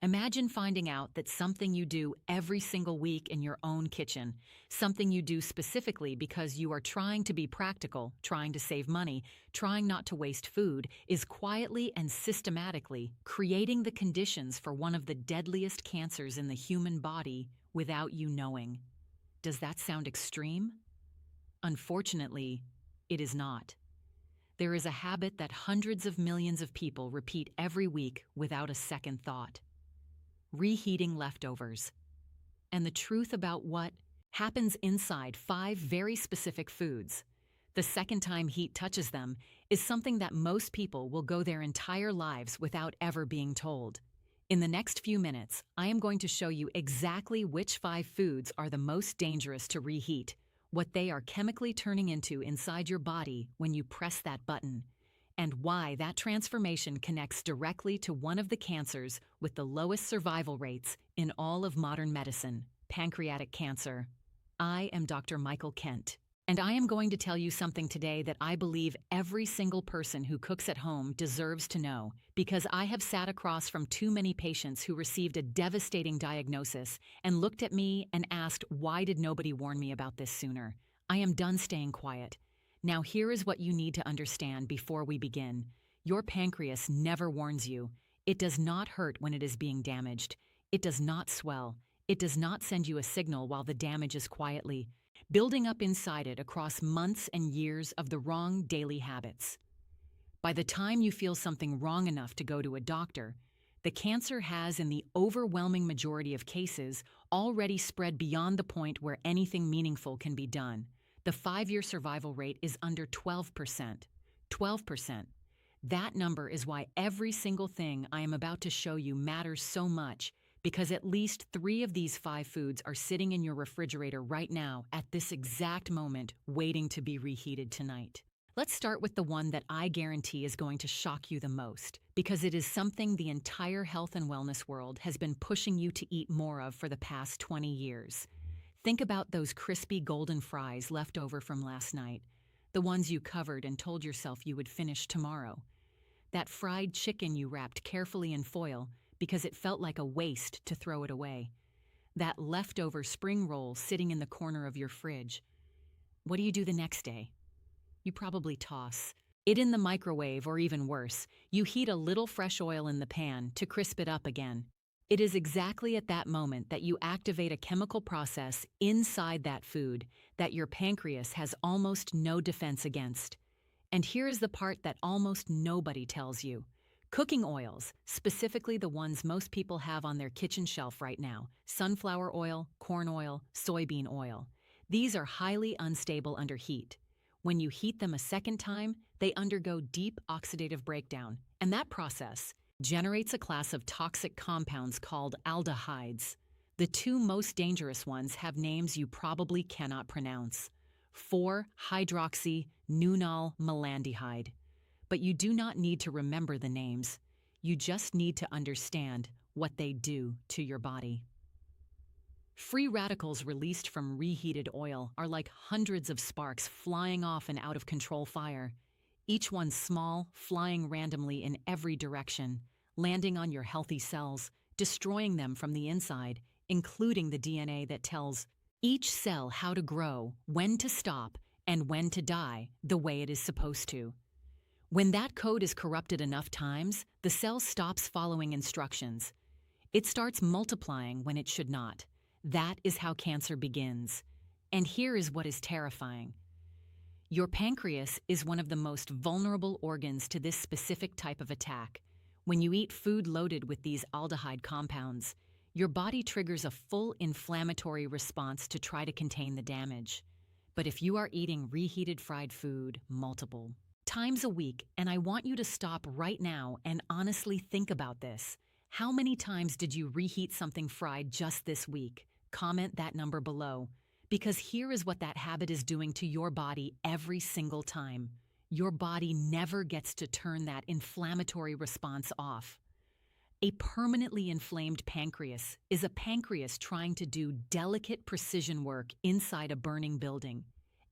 Imagine finding out that something you do every single week in your own kitchen, something you do specifically because you are trying to be practical, trying to save money, trying not to waste food, is quietly and systematically creating the conditions for one of the deadliest cancers in the human body without you knowing. Does that sound extreme? Unfortunately, it is not. There is a habit that hundreds of millions of people repeat every week without a second thought. Reheating leftovers. And the truth about what happens inside 5 very specific foods, the second time heat touches them, is something that most people will go their entire lives without ever being told. In the next few minutes, I am going to show you exactly which 5 foods are the most dangerous to reheat, what they are chemically turning into inside your body when you press that button, and why that transformation connects directly to one of the cancers with the lowest survival rates in all of modern medicine, pancreatic cancer. I am Dr. Michael Kent, and I am going to tell you something today that I believe every single person who cooks at home deserves to know, because I have sat across from too many patients who received a devastating diagnosis and looked at me and asked, why did nobody warn me about this sooner? I am done staying quiet. Now here is what you need to understand before we begin. Your pancreas never warns you. It does not hurt when it is being damaged. It does not swell. It does not send you a signal while the damage is quietly building up inside it across months and years of the wrong daily habits. By the time you feel something wrong enough to go to a doctor, the cancer has, in the overwhelming majority of cases, already spread beyond the point where anything meaningful can be done. The 5-year survival rate is under 12%. 12%. That number is why every single thing I am about to show you matters so much, because at least 3 of these 5 foods are sitting in your refrigerator right now at this exact moment, waiting to be reheated tonight. Let's start with the one that I guarantee is going to shock you the most, because it is something the entire health and wellness world has been pushing you to eat more of for the past 20 years. Think about those crispy golden fries left over from last night, the ones you covered and told yourself you would finish tomorrow. That fried chicken you wrapped carefully in foil because it felt like a waste to throw it away. That leftover spring roll sitting in the corner of your fridge. What do you do the next day? You probably toss it in the microwave, or even worse, you heat a little fresh oil in the pan to crisp it up again. It is exactly at that moment that you activate a chemical process inside that food that your pancreas has almost no defense against. And here is the part that almost nobody tells you. Cooking oils, specifically the ones most people have on their kitchen shelf right now, sunflower oil, corn oil, soybean oil, these are highly unstable under heat. When you heat them a second time, they undergo deep oxidative breakdown, and that process generates a class of toxic compounds called aldehydes. The 2 most dangerous ones have names you probably cannot pronounce: 4-hydroxynonylmalondihyde. But you do not need to remember the names. You just need to understand what they do to your body. Free radicals released from reheated oil are like hundreds of sparks flying off an out-of-control fire. Each one small, flying randomly in every direction, landing on your healthy cells, destroying them from the inside, including the DNA that tells each cell how to grow, when to stop, and when to die the way it is supposed to. When that code is corrupted enough times, the cell stops following instructions. It starts multiplying when it should not. That is how cancer begins. And here is what is terrifying. Your pancreas is one of the most vulnerable organs to this specific type of attack. When you eat food loaded with these aldehyde compounds, your body triggers a full inflammatory response to try to contain the damage. But if you are eating reheated fried food multiple times a week, and I want you to stop right now and honestly think about this. How many times did you reheat something fried just this week? Comment that number below, because here is what that habit is doing to your body every single time. Your body never gets to turn that inflammatory response off. A permanently inflamed pancreas is a pancreas trying to do delicate precision work inside a burning building.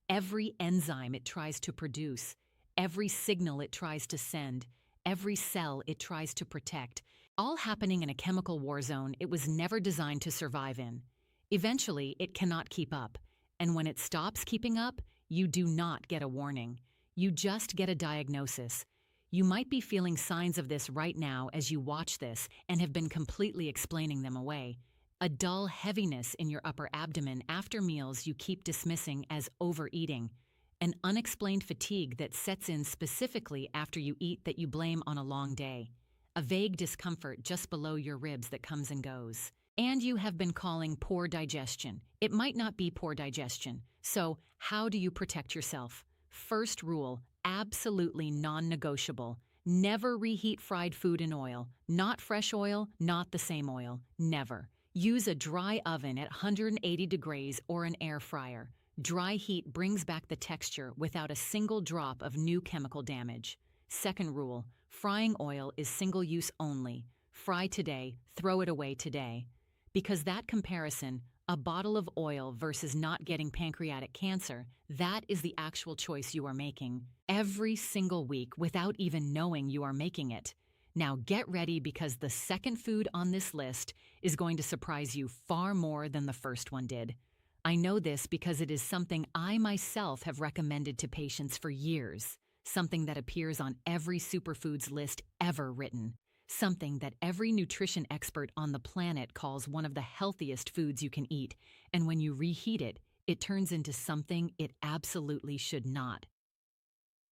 Every enzyme it tries to produce, every signal it tries to send, every cell it tries to protect, all happening in a chemical war zone it was never designed to survive in. Eventually, it cannot keep up, and when it stops keeping up, you do not get a warning. You just get a diagnosis. You might be feeling signs of this right now as you watch this and have been completely explaining them away. A dull heaviness in your upper abdomen after meals you keep dismissing as overeating. An unexplained fatigue that sets in specifically after you eat that you blame on a long day. A vague discomfort just below your ribs that comes and goes. And you have been calling poor digestion. It might not be poor digestion. So, how do you protect yourself? First rule, absolutely non-negotiable. Never reheat fried food in oil. Not fresh oil, not the same oil. Never. Use a dry oven at 180 degrees or an air fryer. Dry heat brings back the texture without a single drop of new chemical damage. Second rule, frying oil is single-use only. Fry today, throw it away today. Because that comparison, a bottle of oil versus not getting pancreatic cancer, that is the actual choice you are making every single week without even knowing you are making it. Now get ready because the second food on this list is going to surprise you far more than the first one did. I know this because it is something I myself have recommended to patients for years, something that appears on every superfoods list ever written, something that every nutrition expert on the planet calls one of the healthiest foods you can eat, and when you reheat it, it turns into something it absolutely should not.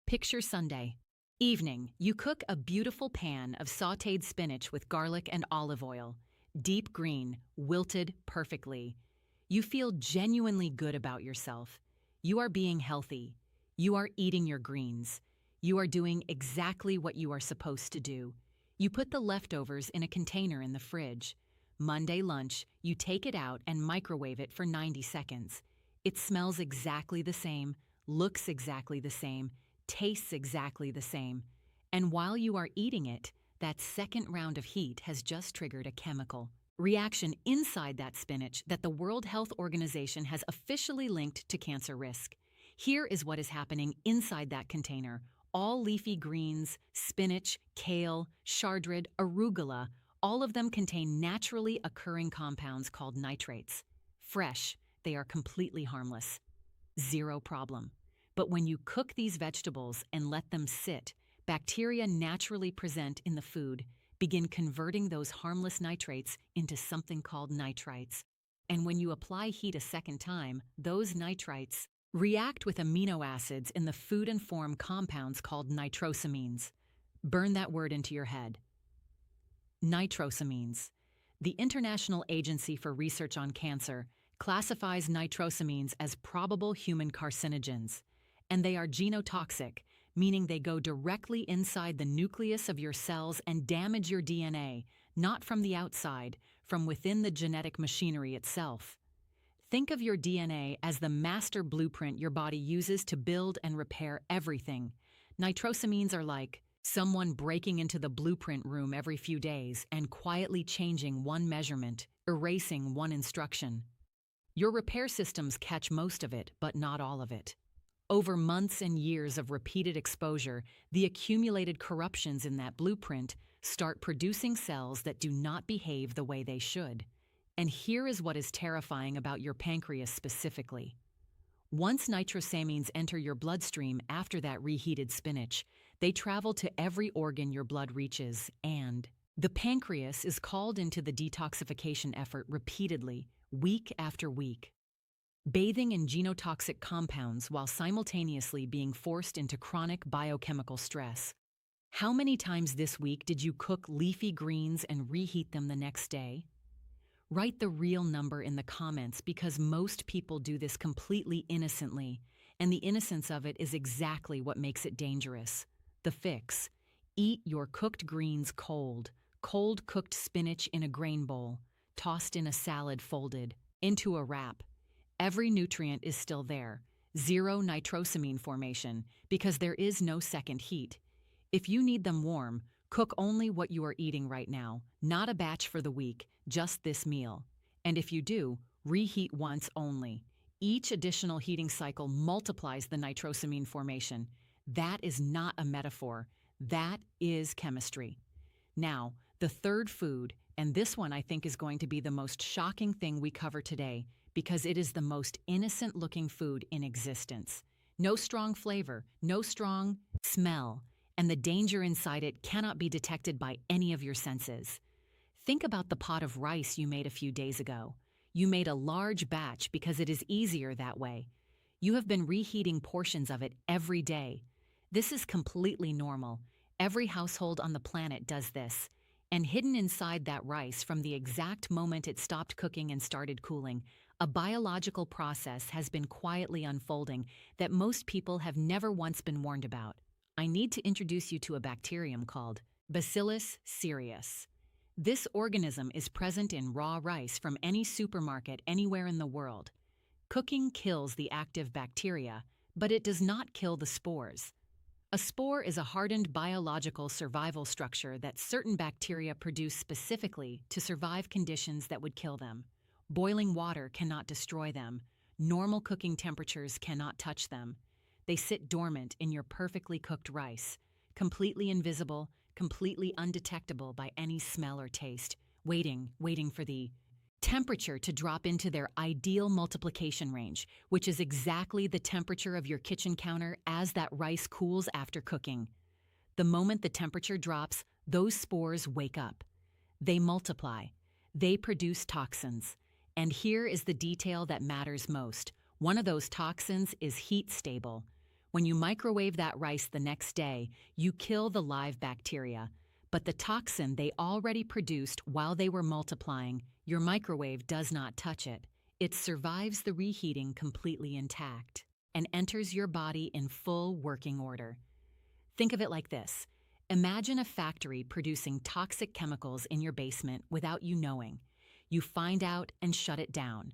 Picture Sunday. Evening, you cook a beautiful pan of sautéed spinach with garlic and olive oil. Deep green, wilted perfectly. You feel genuinely good about yourself. You are being healthy. You are eating your greens. You are doing exactly what you are supposed to do. You put the leftovers in a container in the fridge. Monday lunch, you take it out and microwave it for 90 seconds. It smells exactly the same, looks exactly the same, tastes exactly the same. And while you are eating it, that second round of heat has just triggered a chemical reaction inside that spinach that the World Health Organization has officially linked to cancer risk. Here is what is happening inside that container. All leafy greens, spinach, kale, chardrid, arugula, all of them contain naturally occurring compounds called nitrates. Fresh, they are completely harmless. Zero problem. But when you cook these vegetables and let them sit, bacteria naturally present in the food begin converting those harmless nitrates into something called nitrites. And when you apply heat a second time, those nitrites react with amino acids in the food and form compounds called nitrosamines. Burn that word into your head. Nitrosamines. The International Agency for Research on Cancer classifies nitrosamines as probable human carcinogens, and they are genotoxic, meaning they go directly inside the nucleus of your cells and damage your DNA, not from the outside, from within the genetic machinery itself. Think of your DNA as the master blueprint your body uses to build and repair everything. Nitrosamines are like someone breaking into the blueprint room every few days and quietly changing one measurement, erasing one instruction. Your repair systems catch most of it, but not all of it. Over months and years of repeated exposure, the accumulated corruptions in that blueprint start producing cells that do not behave the way they should. And here is what is terrifying about your pancreas specifically. Once nitrosamines enter your bloodstream after that reheated spinach, they travel to every organ your blood reaches, and the pancreas is called into the detoxification effort repeatedly, week after week. Bathing in genotoxic compounds while simultaneously being forced into chronic biochemical stress. How many times this week did you cook leafy greens and reheat them the next day? Write the real number in the comments because most people do this completely innocently, and the innocence of it is exactly what makes it dangerous. The fix: eat your cooked greens cold, cold cooked spinach in a grain bowl, tossed in a salad folded, into a wrap. Every nutrient is still there, zero nitrosamine formation, because there is no second heat. If you need them warm, cook only what you are eating right now, not a batch for the week, just this meal. And if you do, reheat once only. Each additional heating cycle multiplies the nitrosamine formation. That is not a metaphor. That is chemistry. Now, The third food, and this one I think is going to be the most shocking thing we cover today because it is the most innocent-looking food in existence. No strong flavor, no strong smell, and the danger inside it cannot be detected by any of your senses. Think about the pot of rice you made a few days ago. You made a large batch because it is easier that way. You have been reheating portions of it every day. This is completely normal. Every household on the planet does this. And hidden inside that rice from the exact moment it stopped cooking and started cooling, a biological process has been quietly unfolding that most people have never once been warned about. I need to introduce you to a bacterium called Bacillus cereus. This organism is present in raw rice from any supermarket anywhere in the world. Cooking kills the active bacteria, but it does not kill the spores. A spore is a hardened biological survival structure that certain bacteria produce specifically to survive conditions that would kill them. Boiling water cannot destroy them. Normal cooking temperatures cannot touch them. They sit dormant in your perfectly cooked rice, completely invisible, completely undetectable by any smell or taste, waiting for the temperature to drop into their ideal multiplication range, which is exactly the temperature of your kitchen counter as that rice cools after cooking. The moment the temperature drops, those spores wake up. They multiply. They produce toxins. And here is the detail that matters most. One of those toxins is heat stable. When you microwave that rice the next day, you kill the live bacteria. But the toxin they already produced while they were multiplying, your microwave does not touch it. It survives the reheating completely intact and enters your body in full working order. Think of it like this. Imagine a factory producing toxic chemicals in your basement without you knowing. You find out and shut it down.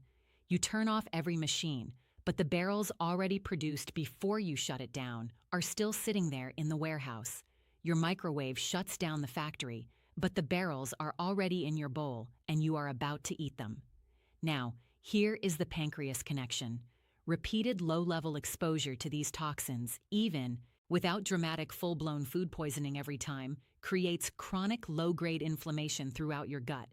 You turn off every machine, but the barrels already produced before you shut it down are still sitting there in the warehouse. Your microwave shuts down the factory, but the barrels are already in your bowl and you are about to eat them. Now, here is the pancreas connection. Repeated low-level exposure to these toxins, even without dramatic full-blown food poisoning every time, creates chronic low-grade inflammation throughout your gut.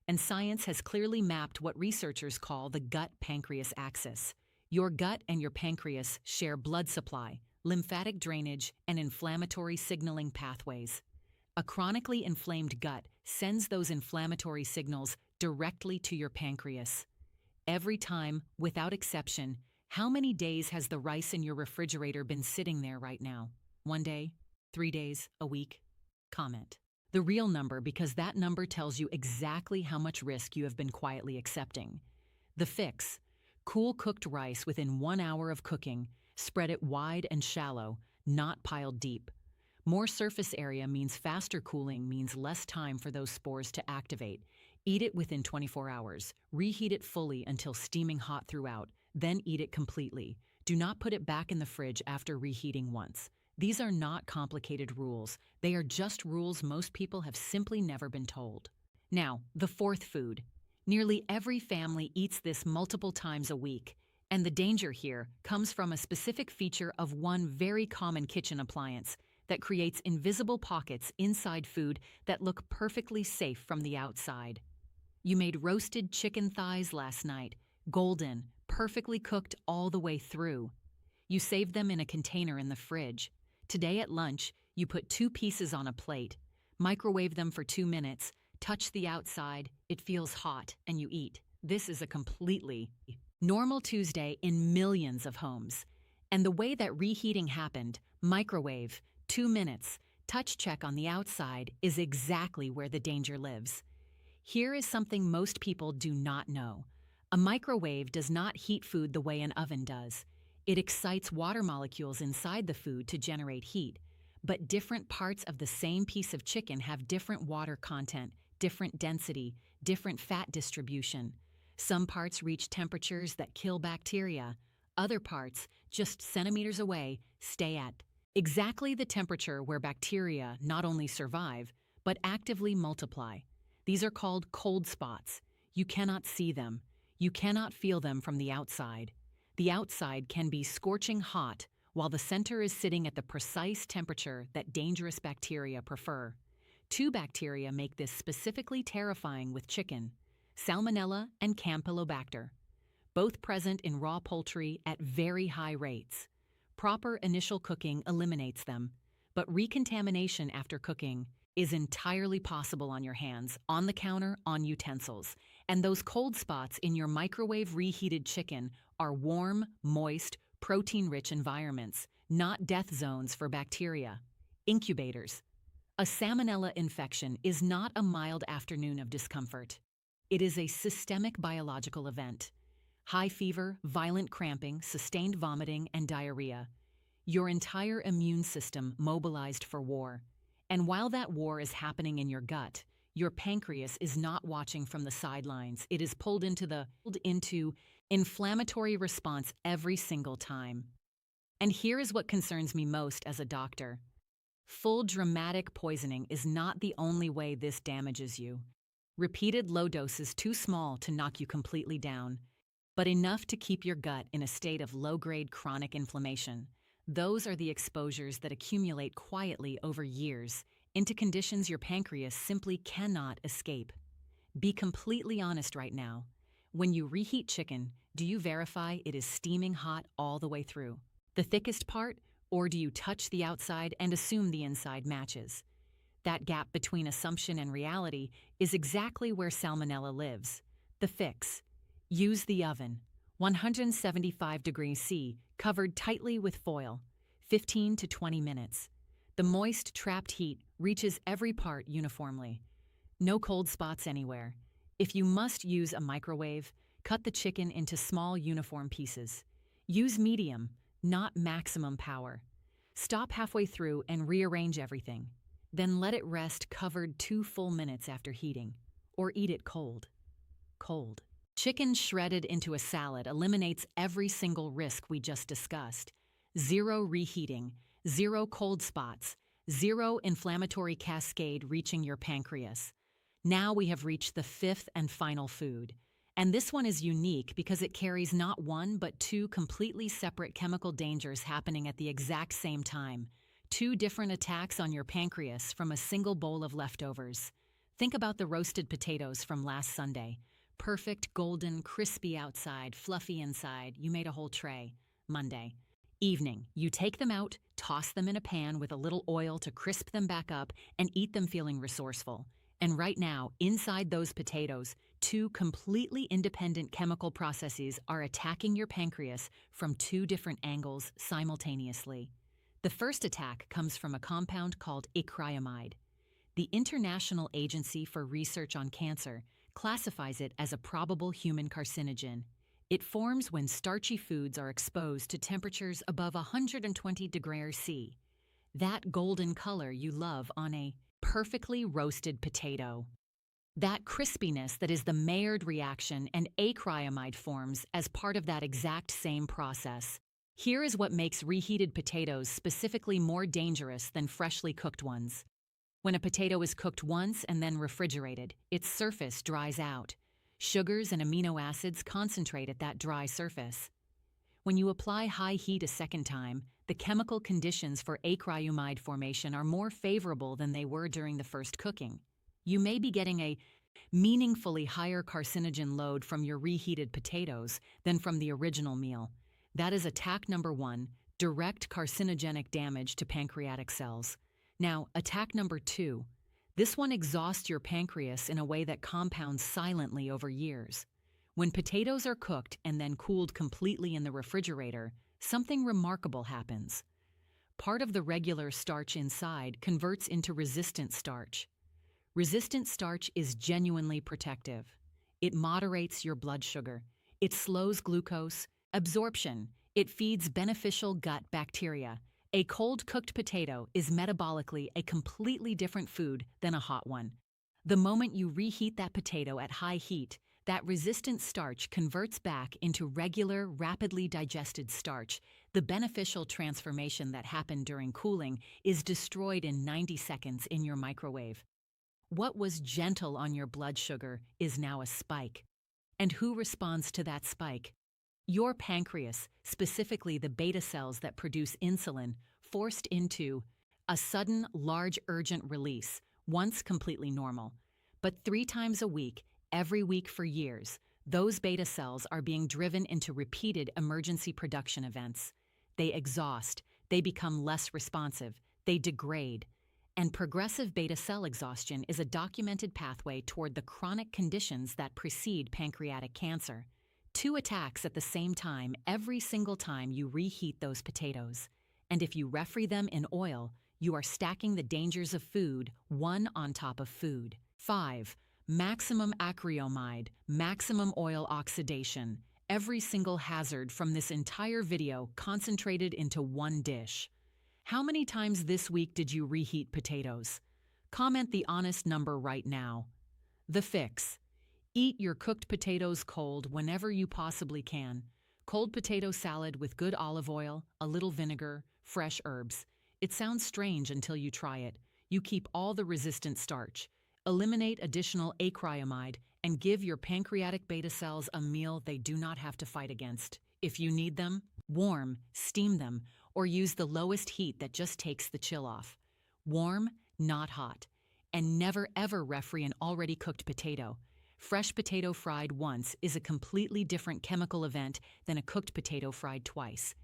And science has clearly mapped what researchers call the gut-pancreas axis. Your gut and your pancreas share blood supply, lymphatic drainage, and inflammatory signaling pathways. A chronically inflamed gut sends those inflammatory signals directly to your pancreas. Every time, without exception, how many days has the rice in your refrigerator been sitting there right now? 1 day? 3 days? A week? Comment the real number, because that number tells you exactly how much risk you have been quietly accepting. The fix: cool cooked rice within 1 hour of cooking. Spread it wide and shallow, not piled deep. More surface area means faster cooling, means less time for those spores to activate. Eat it within 24 hours. Reheat it fully until steaming hot throughout, then eat it completely. Do not put it back in the fridge after reheating once. These are not complicated rules. They are just rules most people have simply never been told. Now, the fourth food. Nearly every family eats this multiple times a week. And the danger here comes from a specific feature of one very common kitchen appliance that creates invisible pockets inside food that look perfectly safe from the outside. You made roasted chicken thighs last night, golden, perfectly cooked all the way through. You saved them in a container in the fridge. Today at lunch, you put 2 pieces on a plate, microwave them for 2 minutes, touch the outside, it feels hot, and you eat. This is a completely normal Tuesday in millions of homes. And the way that reheating happened, microwave, 2 minutes, touch check on the outside, is exactly where the danger lives. Here is something most people do not know. A microwave does not heat food the way an oven does. It excites water molecules inside the food to generate heat. But different parts of the same piece of chicken have different water content, different density, different fat distribution. Some parts reach temperatures that kill bacteria. Other parts, just centimeters away, stay at exactly the temperature where bacteria not only survive, but actively multiply. These are called cold spots. You cannot see them. You cannot feel them from the outside. The outside can be scorching hot, while the center is sitting at the precise temperature that dangerous bacteria prefer. Two bacteria make this specifically terrifying with chicken: Salmonella and Campylobacter, both present in raw poultry at very high rates. Proper initial cooking eliminates them, but recontamination after cooking is entirely possible on your hands, on the counter, on utensils. And those cold spots in your microwave reheated chicken are warm, moist, protein-rich environments, not death zones for bacteria. Incubators. A salmonella infection is not a mild afternoon of discomfort. It is a systemic biological event. High fever, violent cramping, sustained vomiting, and diarrhea. Your entire immune system mobilized for war. And while that war is happening in your gut, your pancreas is not watching from the sidelines. It is pulled into inflammatory response every single time. And here is what concerns me most as a doctor. Full dramatic poisoning is not the only way this damages you. Repeated low doses too small to knock you completely down, but enough to keep your gut in a state of low-grade chronic inflammation. Those are the exposures that accumulate quietly over years into conditions your pancreas simply cannot escape. Be completely honest right now. When you reheat chicken, do you verify it is steaming hot all the way through, the thickest part, or do you touch the outside and assume the inside matches? That gap between assumption and reality is exactly where salmonella lives. The fix: use the oven. 175 degrees C, covered tightly with foil, 15 to 20 minutes. The moist, trapped heat reaches every part uniformly. No cold spots anywhere. If you must use a microwave, cut the chicken into small, uniform pieces. Use medium, not maximum power. Stop halfway through and rearrange everything. Then let it rest covered 2 full minutes after heating, or eat it cold. Cold. Chicken shredded into a salad eliminates every single risk we just discussed. Zero reheating, zero cold spots, zero inflammatory cascade reaching your pancreas. Now we have reached the 5th and final food. And this one is unique because it carries not one but 2 completely separate chemical dangers happening at the exact same time. 2 different attacks on your pancreas from a single bowl of leftovers. Think about the roasted potatoes from last Sunday. Perfect, golden, crispy outside, fluffy inside. You made a whole tray. Monday. Evening. You take them out, toss them in a pan with a little oil to crisp them back up, and eat them feeling resourceful. And right now, inside those potatoes, 2 completely independent chemical processes are attacking your pancreas from 2 different angles simultaneously. The first attack comes from a compound called acrylamide. The International Agency for Research on Cancer classifies it as a probable human carcinogen. It forms when starchy foods are exposed to temperatures above 120 degrees C. That golden color you love on a perfectly roasted potato. That crispiness that is the Maillard reaction, and acrylamide forms as part of that exact same process. Here is what makes reheated potatoes specifically more dangerous than freshly cooked ones. When a potato is cooked once and then refrigerated, its surface dries out. Sugars and amino acids concentrate at that dry surface. When you apply high heat a second time, the chemical conditions for acrylamide formation are more favorable than they were during the first cooking. You may be getting a meaningfully higher carcinogen load from your reheated potatoes than from the original meal. That is attack number 1, direct carcinogenic damage to pancreatic cells. Now, attack number 2. This one exhausts your pancreas in a way that compounds silently over years. When potatoes are cooked and then cooled completely in the refrigerator, something remarkable happens. Part of the regular starch inside converts into resistant starch. Resistant starch is genuinely protective. It moderates your blood sugar. It slows glucose absorption. It feeds beneficial gut bacteria. A cold-cooked potato is metabolically a completely different food than a hot one. The moment you reheat that potato at high heat, that resistant starch converts back into regular, rapidly digested starch. The beneficial transformation that happened during cooling is destroyed in 90 seconds in your microwave. What was gentle on your blood sugar is now a spike. And who responds to that spike? Your pancreas, specifically the beta cells that produce insulin, forced into a sudden, large, urgent release, once completely normal. But 3 times a week, every week for years, those beta cells are being driven into repeated emergency production events. They exhaust, they become less responsive, they degrade. And progressive beta cell exhaustion is a documented pathway toward the chronic conditions that precede pancreatic cancer. 2 attacks at the same time every single time you reheat those potatoes. And if you refry them in oil, you are stacking the dangers of food one on top of food. 5. Maximum acrylamide, maximum oil oxidation. Every single hazard from this entire video concentrated into one dish. How many times this week did you reheat potatoes? Comment the honest number right now. The fix. Eat your cooked potatoes cold whenever you possibly can. Cold potato salad with good olive oil, a little vinegar, fresh herbs. It sounds strange until you try it. You keep all the resistant starch. Eliminate additional acrylamide and give your pancreatic beta cells a meal they do not have to fight against. If you need them, warm, steam them, or use the lowest heat that just takes the chill off. Warm, not hot. And never ever refry an already cooked potato. Fresh potato fried once is a completely different chemical event than a cooked potato fried twice.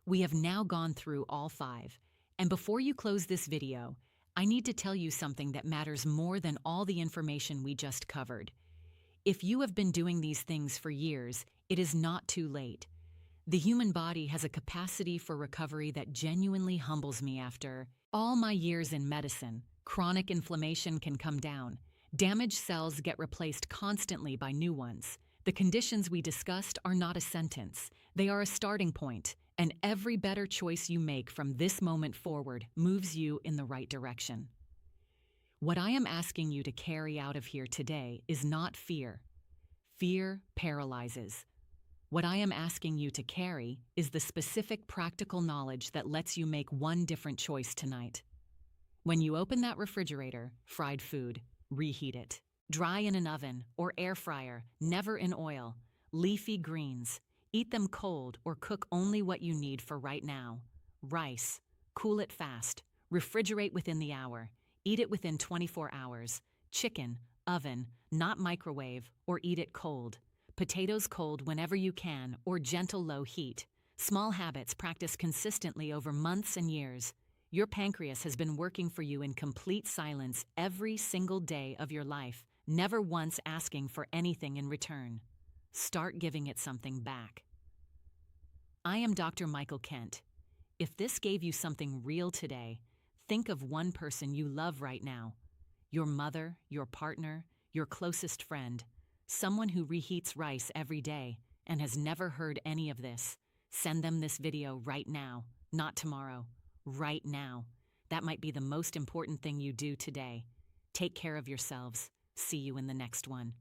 We have now gone through all 5. And before you close this video, I need to tell you something that matters more than all the information we just covered. If you have been doing these things for years, it is not too late. The human body has a capacity for recovery that genuinely humbles me. After all my years in medicine, chronic inflammation can come down. Damaged cells get replaced constantly by new ones. The conditions we discussed are not a sentence. They are a starting point, and every better choice you make from this moment forward moves you in the right direction. What I am asking you to carry out of here today is not fear. Fear paralyzes. What I am asking you to carry is the specific practical knowledge that lets you make one different choice tonight. When you open that refrigerator, fried food, reheat it. Dry in an oven or air fryer, never in oil. Leafy greens. Eat them cold or cook only what you need for right now. Rice. Cool it fast. Refrigerate within the hour. Eat it within 24 hours. Chicken. Oven, not microwave, or eat it cold. Potatoes cold whenever you can, or gentle low heat. Small habits practiced consistently over months and years. Your pancreas has been working for you in complete silence every single day of your life, never once asking for anything in return. Start giving it something back. I am Dr. Michael Kent. If this gave you something real today, think of one person you love right now. Your mother, your partner, your closest friend. Someone who reheats rice every day and has never heard any of this. Send them this video right now, not tomorrow, right now. That might be the most important thing you do today. Take care of yourselves. See you in the next one.